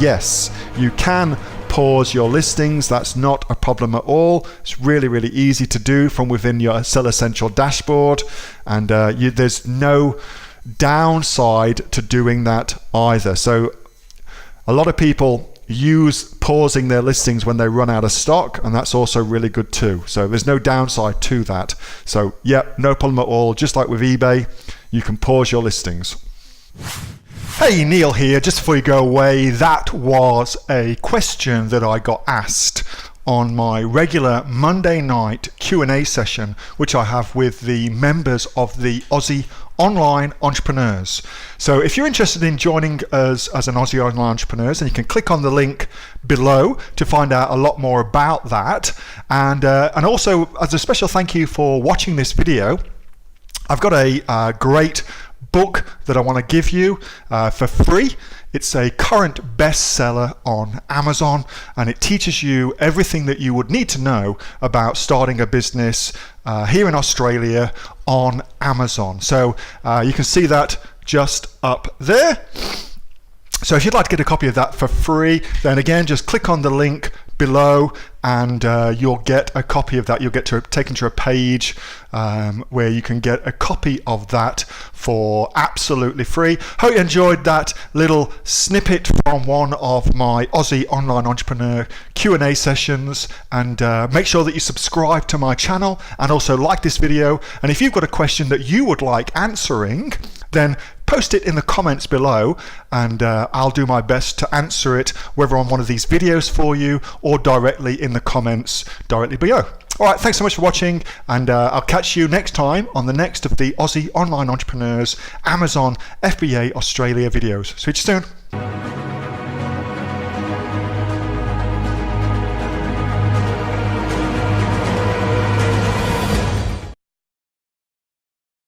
yes, you can pause your listings. That's not a problem at all. It's really, really easy to do from within your Seller Central dashboard, and there's no downside to doing that either. So a lot of people use pausing their listings when they run out of stock, and that's also really good too. So there's no downside to that. So yeah, no problem at all. Just like with eBay, you can pause your listings. Hey, Neil here. Just before you go away, that was a question that I got asked on my regular Monday night Q&A session, which I have with the members of the Aussie Online Entrepreneurs. So if you're interested in joining us as an Aussie Online Entrepreneurs, then you can click on the link below to find out a lot more about that. And also, as a special thank you for watching this video, I've got a great book that I want to give you for free. It's a current bestseller on Amazon, and it teaches you everything that you would need to know about starting a business here in Australia on Amazon. So you can see that just up there. So if you'd like to get a copy of that for free, then again, just click on the link below and you'll get a copy of that. You'll get taken to a page where you can get a copy of that for absolutely free. Hope you enjoyed that little snippet from one of my Aussie Online Entrepreneur Q&A sessions, and make sure that you subscribe to my channel and also like this video. And if you've got a question that you would like answering, then post it in the comments below, and I'll do my best to answer it, whether on one of these videos for you or directly in the comments directly below. All right, thanks so much for watching, and I'll catch you next time on the next of the Aussie Online Entrepreneurs Amazon FBA Australia videos. See you soon.